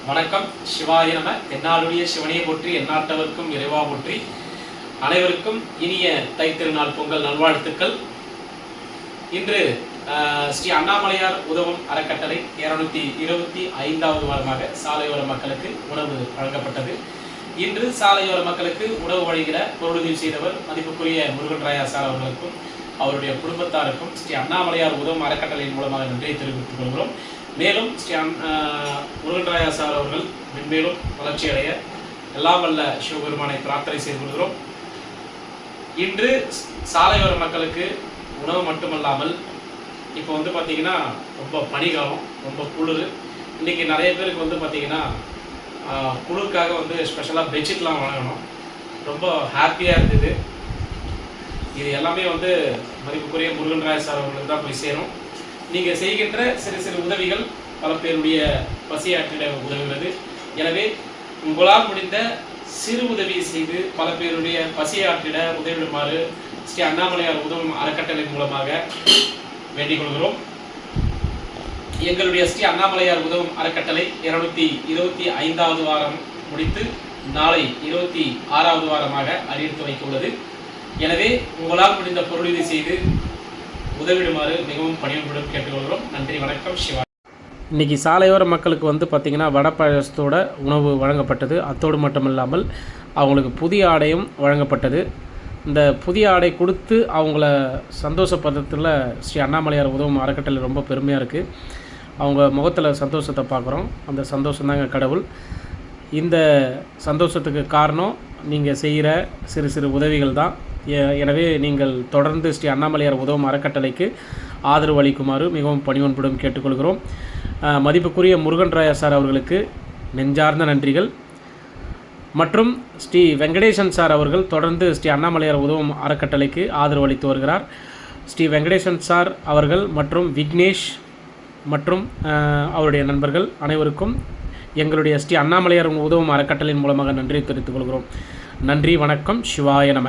வணக்கம். சிவாய நம. தென்னாளுடைய சிவனையை போற்றி, எந்நாட்டவர்க்கும் இறைவா போற்றி. அனைவருக்கும் இனிய தைத்திருநாள் பொங்கல் நல்வாழ்த்துக்கள். இன்று ஸ்ரீ அண்ணாமலையார் உதவும் அறக்கட்டளை 225வது வாரமாக சாலையோர மக்களுக்கு உணவு வழங்கப்பட்டது. இன்று சாலையோர மக்களுக்கு உணவு வழங்குகிற பொருளுதவி செய்தவர் மதிப்புக்குரிய முருகன் ராயா சார் அவர்களுக்கும் அவருடைய குடும்பத்தாருக்கும் ஸ்ரீ அண்ணாமலையார் உதவும் அறக்கட்டளையின் மூலமாக நன்றியை தெரிவித்துக் கொள்கிறோம். மேலும் ஸ்ரீ முருகன் ராயா சார் அவர்கள் மென்மேலும் வளர்ச்சியடைய எல்லாம் வல்ல சிவபெருமானை பிரார்த்தனை செய்து கொள்கிறோம். இன்று சாலையோர மக்களுக்கு உணவு மட்டுமல்லாமல் இப்போ பார்த்தீங்கன்னா ரொம்ப பனிகாலம், ரொம்ப குளிர். இன்றைக்கி நிறைய பேருக்கு பார்த்தீங்கன்னா குளிருக்காக ஸ்பெஷலாக பெட்ஷீட்லாம் வாங்கணும். ரொம்ப ஹாப்பியாக இருந்தது. இது எல்லாமே மதிப்புக்குரிய முருகன் ராயா சார் அவர்களுக்கு தான் போய் சேரும். நீங்கள் செய்கின்ற சிறு சிறு உதவிகள் பல பேருடைய பசியாற்றிட உதவுகிறது. எனவே உங்களால் முடிந்த சிறு உதவி செய்து பல பேருடைய பசியாற்றிட உதவிடுமாறு ஸ்ரீ அண்ணாமலையார் உதவும் அறக்கட்டளை மூலமாக வேண்டிக் கொள்கிறோம். எங்களுடைய ஸ்ரீ அண்ணாமலையார் உதவும் அறக்கட்டளை 225வது வாரம் முடித்து நாளை 26வது வாரமாக அடியெடுத்து வைக்க உள்ளது. எனவே உங்களால் முடிந்த பொருளுதவி செய்து உதவிடுமாறு மிகவும் பணிவுடன் கேட்டுக்கொள்கிறோம். நன்றி, வணக்கம். சிவா. இன்றைக்கி சாலையோர மக்களுக்கு பார்த்திங்கன்னா வடை பாயசத்தோட உணவு வழங்கப்பட்டது. அத்தோடு மட்டுமில்லாமல் அவங்களுக்கு புதிய ஆடையும் வழங்கப்பட்டது. இந்த புதிய ஆடை கொடுத்து அவங்கள சந்தோஷப்படுறதுல ஸ்ரீ அண்ணாமலையார் உதவும் அறக்கட்டளை ரொம்ப பெருமையாக இருக்குது. அவங்க முகத்தில் சந்தோஷத்தை பார்க்குறோம். அந்த சந்தோஷந்தாங்க கடவுள். இந்த சந்தோஷத்துக்கு காரணம் நீங்கள் செய்கிற சிறு சிறு உதவிகள் தான். எனவே நீங்கள் தொடர்ந்து ஸ்ரீ அண்ணாமலையார் உதவும் அறக்கட்டளைக்கு ஆதரவு அளிக்குமாறு மிகவும் பணிவன்புடன் கேட்டுக்கொள்கிறோம். மதிப்புக்குரிய முருகன் ராயா சார் அவர்களுக்கு நெஞ்சார்ந்த நன்றிகள். மற்றும் ஸ்ரீ வெங்கடேசன் சார் அவர்கள் தொடர்ந்து ஸ்ரீ அண்ணாமலையார் உதவும் அறக்கட்டளைக்கு ஆதரவு அளித்து வருகிறார். ஸ்ரீ வெங்கடேசன் சார் அவர்கள் மற்றும் விக்னேஷ் மற்றும் அவருடைய நண்பர்கள் அனைவருக்கும் எங்களுடைய ஸ்ரீ அண்ணாமலையார் உதவும் அறக்கட்டளையின் மூலமாக நன்றி தெரிவித்துக் கொள்கிறோம். நன்றி, வணக்கம். சிவாய நம.